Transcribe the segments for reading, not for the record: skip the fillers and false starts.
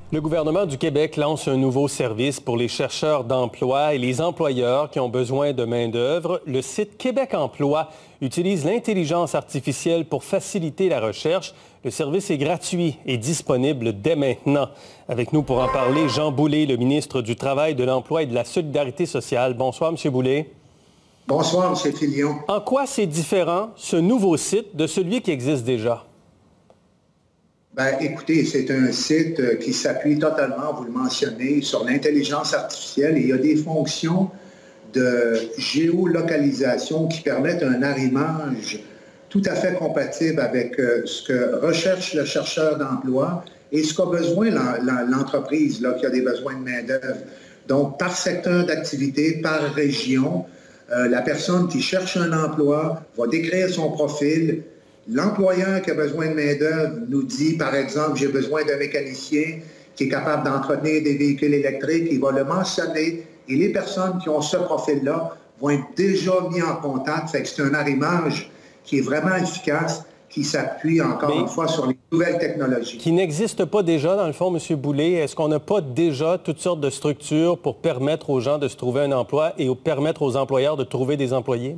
Le gouvernement du Québec lance un nouveau service pour les chercheurs d'emploi et les employeurs qui ont besoin de main-d'œuvre. Le site Québec Emploi utilise l'intelligence artificielle pour faciliter la recherche. Le service est gratuit et disponible dès maintenant. Avec nous pour en parler, Jean Boulet, le ministre du Travail, de l'Emploi et de la Solidarité sociale. Bonsoir, M. Boulet. Bonsoir, M. Filion. En quoi c'est différent, ce nouveau site, de celui qui existe déjà? Bien, écoutez, c'est un site qui s'appuie totalement, vous le mentionnez, sur l'intelligence artificielle et il y a des fonctions de géolocalisation qui permettent un arrimage tout à fait compatible avec ce que recherche le chercheur d'emploi et ce qu'a besoin l'entreprise qui a des besoins de main-d'œuvre. Donc, par secteur d'activité, par région, la personne qui cherche un emploi va décrire son profil. L'employeur qui a besoin de main-d'œuvre nous dit, par exemple, j'ai besoin d'un mécanicien qui est capable d'entretenir des véhicules électriques, il va le mentionner et les personnes qui ont ce profil-là vont être déjà mis en contact. Fait que c'est un arrimage qui est vraiment efficace, qui s'appuie encore une fois sur les nouvelles technologies. Qui n'existe pas déjà, dans le fond, M. Boulet. Est-ce qu'on n'a pas déjà toutes sortes de structures pour permettre aux gens de se trouver un emploi et permettre aux employeurs de trouver des employés?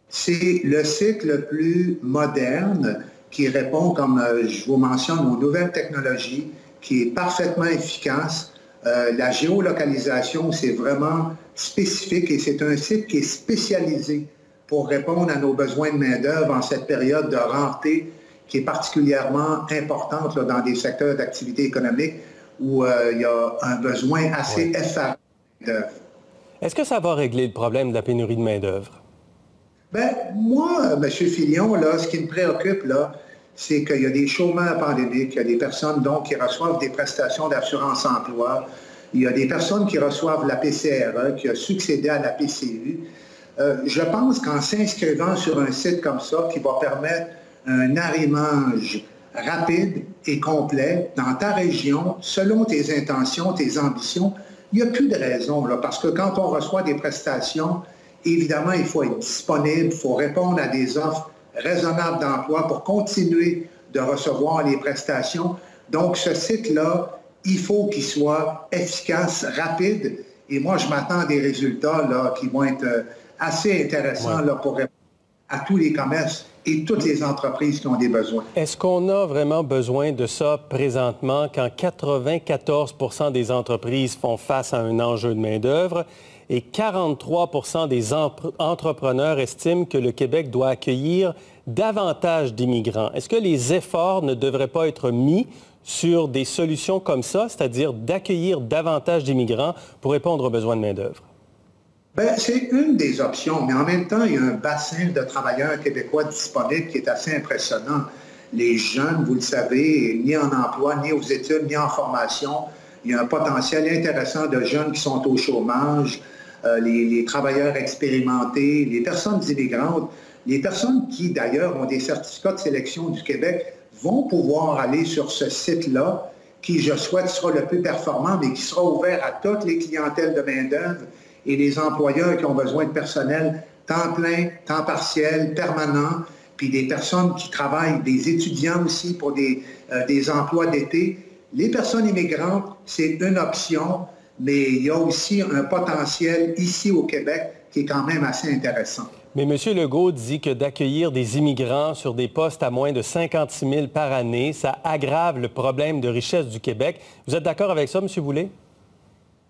C'est le site le plus moderne qui répond, comme je vous mentionne, aux nouvelles technologies, qui est parfaitement efficace. La géolocalisation, c'est vraiment spécifique et c'est un site qui est spécialisé pour répondre à nos besoins de main-d'œuvre en cette période de rareté qui est particulièrement importante dans des secteurs d'activité économique où il y a un besoin assez effarant de main-d'œuvre. Est-ce que ça va régler le problème de la pénurie de main-d'œuvre? Bien, moi, M. Filion, ce qui me préoccupe, c'est qu'il y a des chômeurs pandémiques, il y a des personnes donc qui reçoivent des prestations d'assurance-emploi, il y a des personnes qui reçoivent la PCRE, qui a succédé à la PCU. Je pense qu'en s'inscrivant sur un site comme ça, qui va permettre un arrimage rapide et complet dans ta région, selon tes intentions, tes ambitions, il n'y a plus de raison, parce que quand on reçoit des prestations, évidemment, il faut être disponible, il faut répondre à des offres raisonnables d'emploi pour continuer de recevoir les prestations. Donc, ce site-là, il faut qu'il soit efficace, rapide. Et moi, je m'attends à des résultats qui vont être assez intéressants pour répondre à tous les commerces et toutes les entreprises qui ont des besoins. Est-ce qu'on a vraiment besoin de ça présentement quand 94 % des entreprises font face à un enjeu de main-d'œuvre et 43 % des entrepreneurs estiment que le Québec doit accueillir davantage d'immigrants? Est-ce que les efforts ne devraient pas être mis sur des solutions comme ça, c'est-à-dire d'accueillir davantage d'immigrants pour répondre aux besoins de main-d'œuvre? Bien, c'est une des options, mais en même temps, il y a un bassin de travailleurs québécois disponibles qui est assez impressionnant. Les jeunes, vous le savez, ni en emploi, ni aux études, ni en formation. Il y a un potentiel intéressant de jeunes qui sont au chômage, les travailleurs expérimentés, les personnes immigrantes, les personnes qui, d'ailleurs, ont des certificats de sélection du Québec vont pouvoir aller sur ce site-là, qui, je souhaite, sera le plus performant, mais qui sera ouvert à toutes les clientèles de main-d'œuvre et les employeurs qui ont besoin de personnel temps plein, temps partiel, permanent, puis des personnes qui travaillent, des étudiants aussi pour des emplois d'été. Les personnes immigrantes, c'est une option, mais il y a aussi un potentiel ici au Québec qui est quand même assez intéressant. Mais M. Legault dit que d'accueillir des immigrants sur des postes à moins de 56 000 par année, ça aggrave le problème de richesse du Québec. Vous êtes d'accord avec ça, M. Boulet?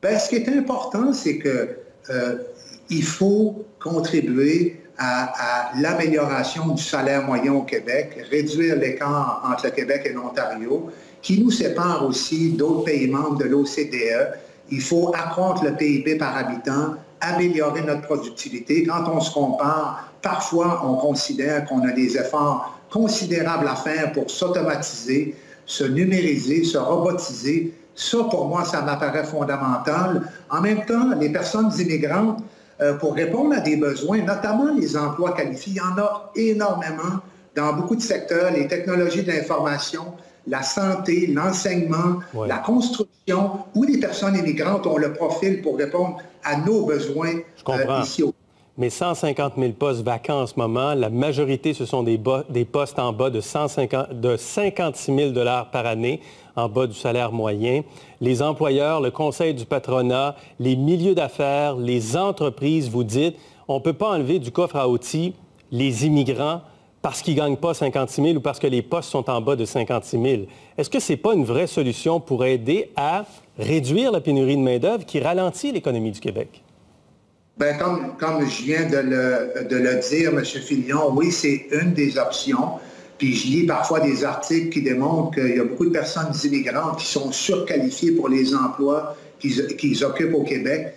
Bien, ce qui est important, c'est qu'il faut contribuer à l'amélioration du salaire moyen au Québec, réduire l'écart entre le Québec et l'Ontario, qui nous sépare aussi d'autres pays membres de l'OCDE. Il faut accroître le PIB par habitant, améliorer notre productivité. Quand on se compare, parfois on considère qu'on a des efforts considérables à faire pour s'automatiser, se numériser, se robotiser. Ça, pour moi, ça m'apparaît fondamental. En même temps, les personnes immigrantes, pour répondre à des besoins, notamment les emplois qualifiés, il y en a énormément dans beaucoup de secteurs, les technologies de l'information, la santé, l'enseignement, la construction, où les personnes immigrantes ont le profil pour répondre à nos besoins ici au mais 150 000 postes vacants en ce moment. La majorité, ce sont des postes en bas de 56 000 $ par année, en bas du salaire moyen. Les employeurs, le Conseil du patronat, les milieux d'affaires, les entreprises, vous dites, on ne peut pas enlever du coffre à outils les immigrants parce qu'ils ne gagnent pas 56 000 ou parce que les postes sont en bas de 56 000. Est-ce que ce n'est pas une vraie solution pour aider à réduire la pénurie de main-d'œuvre qui ralentit l'économie du Québec? Bien, comme je viens de le dire, M. Filion, oui, c'est une des options. Puis je lis parfois des articles qui démontrent qu'il y a beaucoup de personnes immigrantes qui sont surqualifiées pour les emplois qu'ils occupent au Québec.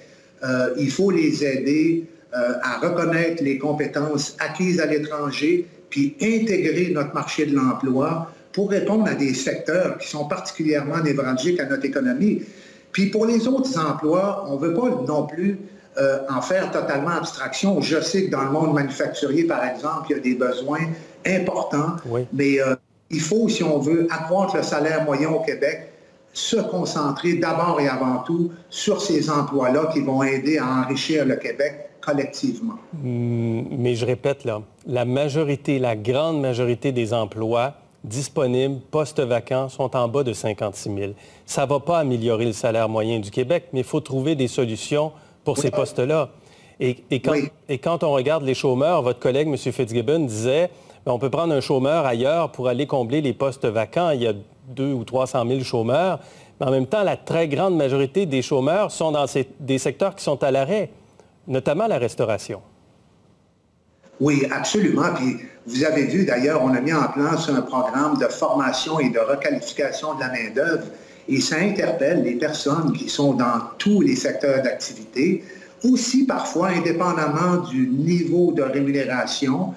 Il faut les aider à reconnaître les compétences acquises à l'étranger, puis intégrer notre marché de l'emploi pour répondre à des secteurs qui sont particulièrement névralgiques à notre économie. Puis pour les autres emplois, on ne veut pas non plus en faire totalement abstraction. Je sais que dans le monde manufacturier, par exemple, il y a des besoins importants, oui. Mais il faut, si on veut accroître le salaire moyen au Québec, se concentrer d'abord et avant tout sur ces emplois-là qui vont aider à enrichir le Québec collectivement. Mais je répète, là, la grande majorité des emplois disponibles, postes vacants, sont en bas de 56 000. Ça ne va pas améliorer le salaire moyen du Québec, mais il faut trouver des solutions pour ces postes-là. Et quand on regarde les chômeurs, votre collègue, M. Fitzgibbon, disait on peut prendre un chômeur ailleurs pour aller combler les postes vacants. Il y a 200 ou 300 000 chômeurs. Mais en même temps, la très grande majorité des chômeurs sont dans des secteurs qui sont à l'arrêt, notamment la restauration. Oui, absolument. Puis vous avez vu, d'ailleurs, on a mis en place un programme de formation et de requalification de la main-d'œuvre. Et ça interpelle les personnes qui sont dans tous les secteurs d'activité, aussi parfois indépendamment du niveau de rémunération.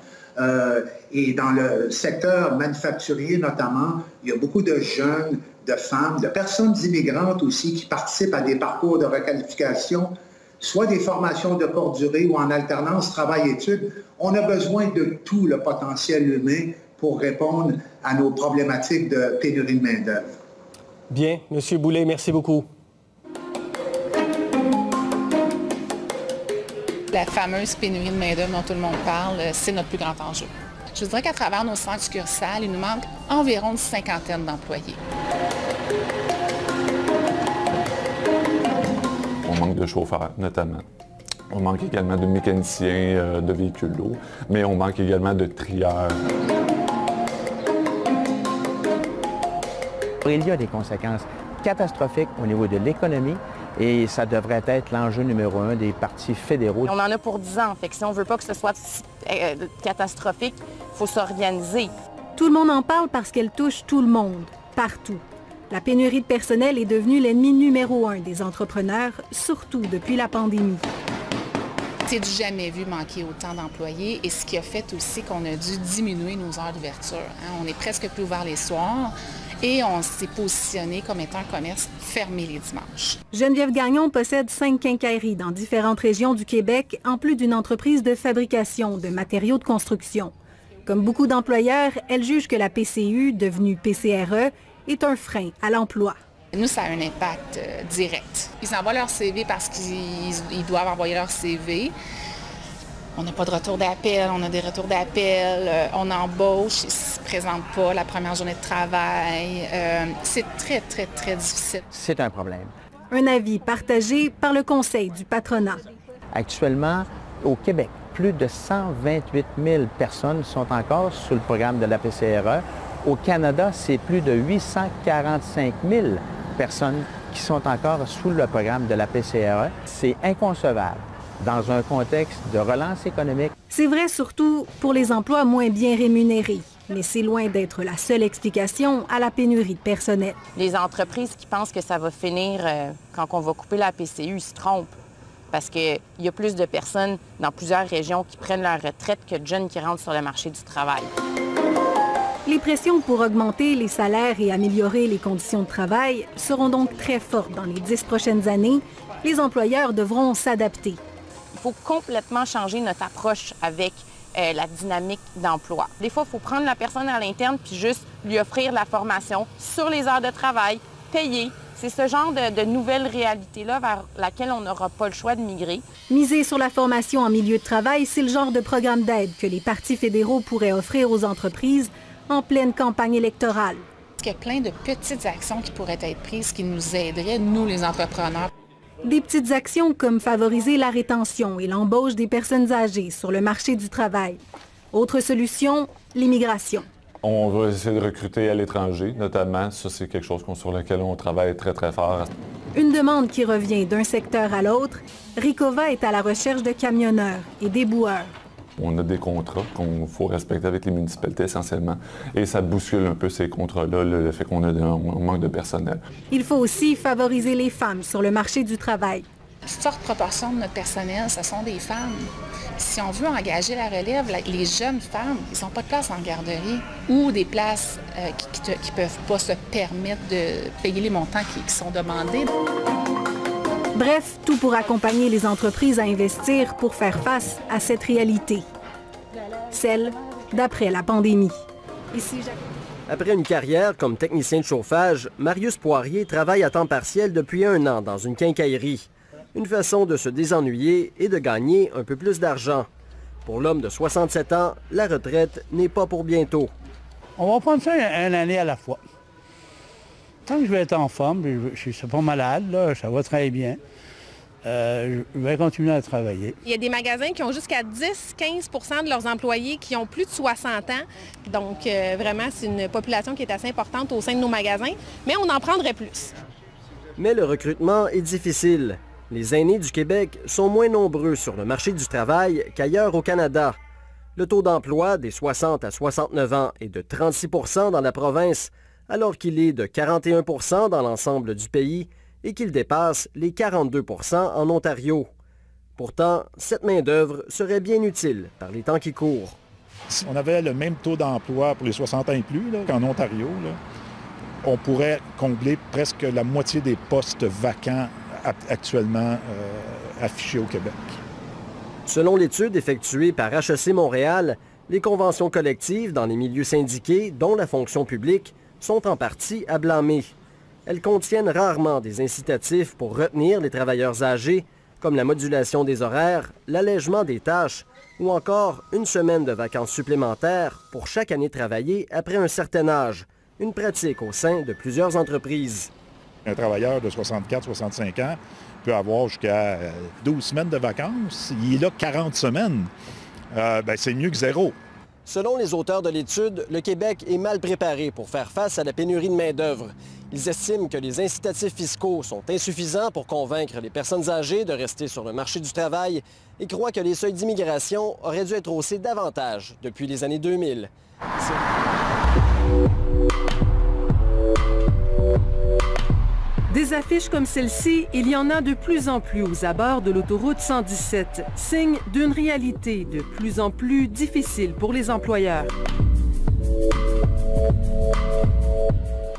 Et dans le secteur manufacturier notamment, il y a beaucoup de jeunes, de femmes, de personnes immigrantes aussi qui participent à des parcours de requalification, soit des formations de courte durée ou en alternance travail-études. On a besoin de tout le potentiel humain pour répondre à nos problématiques de pénurie de main-d'œuvre. Bien. M. Boulay, merci beaucoup. La fameuse pénurie de main-d'œuvre dont tout le monde parle, c'est notre plus grand enjeu. Je dirais qu'à travers nos centres succursales, il nous manque environ une cinquantaine d'employés. On manque de chauffeurs, notamment. On manque également de mécaniciens de véhicules lourds, mais on manque également de trieurs. Il y a des conséquences catastrophiques au niveau de l'économie et ça devrait être l'enjeu numéro 1 des partis fédéraux. On en a pour 10 ans, fait que si on ne veut pas que ce soit catastrophique, il faut s'organiser. Tout le monde en parle parce qu'elle touche tout le monde, partout. La pénurie de personnel est devenue l'ennemi numéro 1 des entrepreneurs, surtout depuis la pandémie. C'est du jamais vu manquer autant d'employés et ce qui a fait aussi qu'on a dû diminuer nos heures d'ouverture. On est presque plus ouvert les soirs. Et on s'est positionné comme étant un commerce fermé les dimanches. Geneviève Gagnon possède 5 quincailleries dans différentes régions du Québec, en plus d'une entreprise de fabrication de matériaux de construction. Comme beaucoup d'employeurs, elle juge que la PCU, devenue PCRE, est un frein à l'emploi. Nous, ça a un impact direct. Ils envoient leur CV parce qu'ils doivent envoyer leur CV. On n'a pas de retour d'appel, on a des retours d'appel, on embauche, ils ne se présentent pas la première journée de travail. C'est très, très, très difficile. C'est un problème. Un avis partagé par le Conseil du patronat. Actuellement, au Québec, plus de 128 000 personnes sont encore sous le programme de la PCRE. Au Canada, c'est plus de 845 000 personnes qui sont encore sous le programme de la PCRE. C'est inconcevable dans un contexte de relance économique. C'est vrai surtout pour les emplois moins bien rémunérés, mais c'est loin d'être la seule explication à la pénurie de personnel. Les entreprises qui pensent que ça va finir quand on va couper la PCU se trompent parce qu'il y a plus de personnes dans plusieurs régions qui prennent leur retraite que de jeunes qui rentrent sur le marché du travail. Les pressions pour augmenter les salaires et améliorer les conditions de travail seront donc très fortes dans les 10 prochaines années. Les employeurs devront s'adapter. Il faut complètement changer notre approche avec la dynamique d'emploi. Des fois, il faut prendre la personne à l'interne puis juste lui offrir la formation sur les heures de travail, payer, C'est ce genre de nouvelle réalité-là vers laquelle on n'aura pas le choix de migrer. Miser sur la formation en milieu de travail, c'est le genre de programme d'aide que les partis fédéraux pourraient offrir aux entreprises en pleine campagne électorale. Il y a plein de petites actions qui pourraient être prises qui nous aideraient, nous les entrepreneurs. Des petites actions comme favoriser la rétention et l'embauche des personnes âgées sur le marché du travail. Autre solution, l'immigration. On va essayer de recruter à l'étranger, notamment. Ça, c'est quelque chose sur lequel on travaille très, très fort. Une demande qui revient d'un secteur à l'autre. Ricova est à la recherche de camionneurs et d'éboueurs. On a des contrats qu'il faut respecter avec les municipalités essentiellement. Et ça bouscule un peu ces contrats-là, le fait qu'on a un manque de personnel. Il faut aussi favoriser les femmes sur le marché du travail. Une forte proportion de notre personnel, ce sont des femmes. Si on veut engager la relève, les jeunes femmes, ils n'ont pas de place en garderie ou des places qui ne peuvent pas se permettre de payer les montants qui sont demandés. Bref, tout pour accompagner les entreprises à investir pour faire face à cette réalité. Celle d'après la pandémie. Après une carrière comme technicien de chauffage, Marius Poirier travaille à temps partiel depuis 1 an dans une quincaillerie. Une façon de se désennuyer et de gagner un peu plus d'argent. Pour l'homme de 67 ans, la retraite n'est pas pour bientôt. On va prendre ça une année à la fois. Tant que je vais être en forme, je ne suis pas malade, là, ça va très bien. Je vais continuer à travailler. Il y a des magasins qui ont jusqu'à 10-15 % de leurs employés qui ont plus de 60 ans. Donc, vraiment, c'est une population qui est assez importante au sein de nos magasins, mais on en prendrait plus. Mais le recrutement est difficile. Les aînés du Québec sont moins nombreux sur le marché du travail qu'ailleurs au Canada. Le taux d'emploi des 60 à 69 ans est de 36 % dans la province, alors qu'il est de 41 % dans l'ensemble du pays et qu'il dépasse les 42 % en Ontario. Pourtant, cette main-d'œuvre serait bien utile par les temps qui courent. Si on avait le même taux d'emploi pour les 60 ans et plus qu'en Ontario, là, on pourrait combler presque la moitié des postes vacants actuellement affichés au Québec. Selon l'étude effectuée par HEC Montréal, les conventions collectives dans les milieux syndiqués, dont la fonction publique, sont en partie à blâmer. Elles contiennent rarement des incitatifs pour retenir les travailleurs âgés, comme la modulation des horaires, l'allègement des tâches ou encore une semaine de vacances supplémentaires pour chaque année travaillée après un certain âge, une pratique au sein de plusieurs entreprises. Un travailleur de 64-65 ans peut avoir jusqu'à 12 semaines de vacances. Il est là 40 semaines. C'est mieux que zéro. Selon les auteurs de l'étude, le Québec est mal préparé pour faire face à la pénurie de main-d'œuvre. Ils estiment que les incitatifs fiscaux sont insuffisants pour convaincre les personnes âgées de rester sur le marché du travail et croient que les seuils d'immigration auraient dû être haussés davantage depuis les années 2000. Des affiches comme celle-ci, il y en a de plus en plus aux abords de l'autoroute 117, signe d'une réalité de plus en plus difficile pour les employeurs.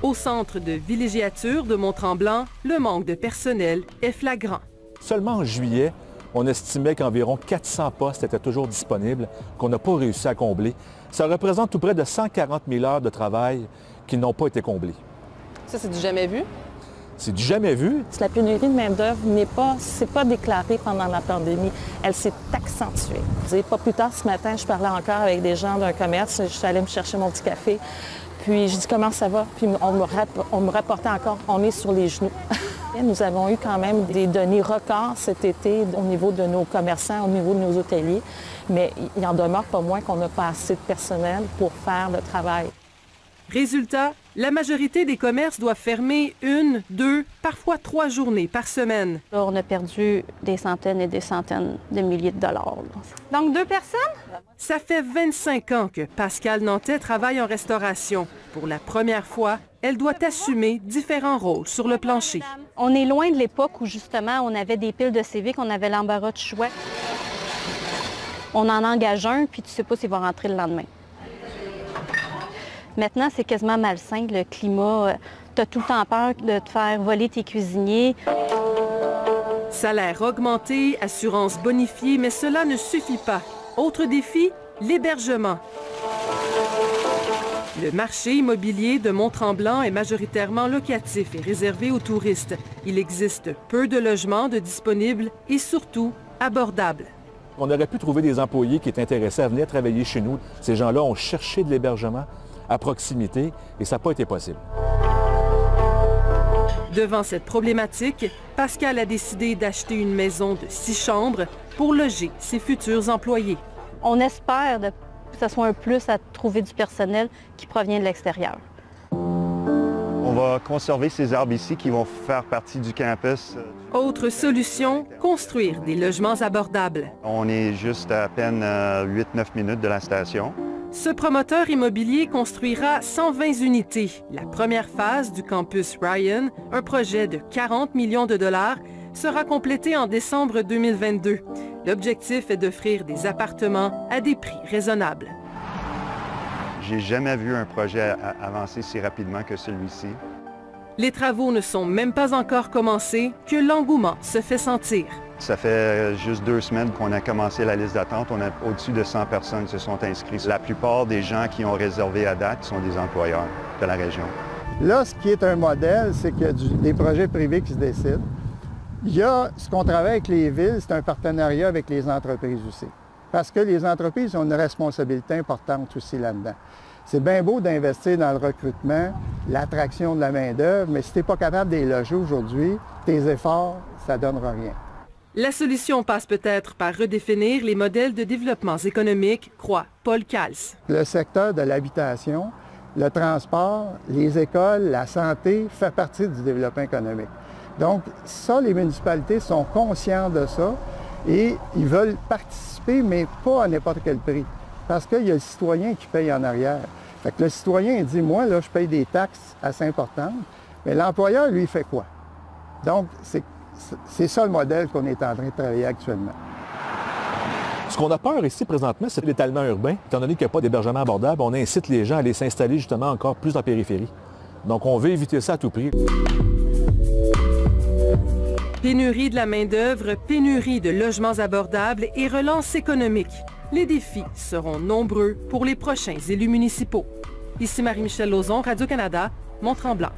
Au centre de villégiature de Mont-Tremblant, le manque de personnel est flagrant. Seulement en juillet, on estimait qu'environ 400 postes étaient toujours disponibles, qu'on n'a pas réussi à combler. Ça représente tout près de 140 000 heures de travail qui n'ont pas été comblées. Ça, c'est du jamais vu? C'est du jamais vu. La pénurie de main-d'œuvre c'est pas déclaré pendant la pandémie. Elle s'est accentuée. Pas plus tard ce matin, je parlais encore avec des gens d'un commerce. Je suis allée me chercher mon petit café. Puis je dis comment ça va? Puis on me rapportait encore, on est sur les genoux. Nous avons eu quand même des données records cet été au niveau de nos commerçants, au niveau de nos hôteliers. Mais il en demeure pas moins qu'on n'a pas assez de personnel pour faire le travail. Résultat, la majorité des commerces doivent fermer 1, 2, parfois 3 journées par semaine. Là, on a perdu des centaines et des centaines de milliers de dollars. Donc 2 personnes? Ça fait 25 ans que Pascale Nantais travaille en restauration. Pour la première fois, elle doit assumer différents rôles sur le plancher. On est loin de l'époque où justement on avait des piles de CV, qu'on avait l'embarras de choix. On en engage un, puis tu sais pas s'il va rentrer le lendemain. Maintenant, c'est quasiment malsain, le climat. Tu as tout le temps peur de te faire voler tes cuisiniers. Salaire augmenté, assurance bonifiée, mais cela ne suffit pas. Autre défi, l'hébergement. Le marché immobilier de Mont-Tremblant est majoritairement locatif et réservé aux touristes. Il existe peu de logements de disponibles et surtout abordables. On aurait pu trouver des employés qui étaient intéressés à venir travailler chez nous. Ces gens-là ont cherché de l'hébergement à proximité et ça n'a pas été possible. Devant cette problématique, Pascal a décidé d'acheter une maison de 6 chambres pour loger ses futurs employés. On espère que ce soit un plus à trouver du personnel qui provient de l'extérieur. On va conserver ces arbres ici qui vont faire partie du campus. Autre solution, construire des logements abordables. On est juste à peine 8-9 minutes de la station. Ce promoteur immobilier construira 120 unités. La première phase du campus Ryan, un projet de 40 millions de dollars, sera complété en décembre 2022. L'objectif est d'offrir des appartements à des prix raisonnables. J'ai jamais vu un projet avancer si rapidement que celui-ci. Les travaux ne sont même pas encore commencés que l'engouement se fait sentir. Ça fait juste 2 semaines qu'on a commencé la liste d'attente. On a au-dessus de 100 personnes qui se sont inscrites. La plupart des gens qui ont réservé à date sont des employeurs de la région. Là, ce qui est un modèle, c'est qu'il y a des projets privés qui se décident. Il y a ce qu'on travaille avec les villes, c'est un partenariat avec les entreprises aussi. Parce que les entreprises ont une responsabilité importante aussi là-dedans. C'est bien beau d'investir dans le recrutement, l'attraction de la main-d'œuvre, mais si tu n'es pas capable de les loger aujourd'hui, tes efforts, ça ne donnera rien. La solution passe peut-être par redéfinir les modèles de développement économique, croit Paul Kals. Le secteur de l'habitation, le transport, les écoles, la santé fait partie du développement économique. Donc ça, les municipalités sont conscientes de ça et ils veulent participer, mais pas à n'importe quel prix. Parce qu'il y a le citoyen qui paye en arrière. Fait que le citoyen dit, moi, là, je paye des taxes assez importantes, mais l'employeur, lui, fait quoi? Donc, c'est ça le modèle qu'on est en train de travailler actuellement. Ce qu'on a peur ici présentement, c'est l'étalement urbain. Étant donné qu'il n'y a pas d'hébergement abordable, on incite les gens à aller s'installer justement encore plus en périphérie. Donc, on veut éviter ça à tout prix. Pénurie de la main-d'œuvre, pénurie de logements abordables et relance économique. Les défis seront nombreux pour les prochains élus municipaux. Ici Marie-Michel Lauzon, Radio-Canada, Mont-Tremblant.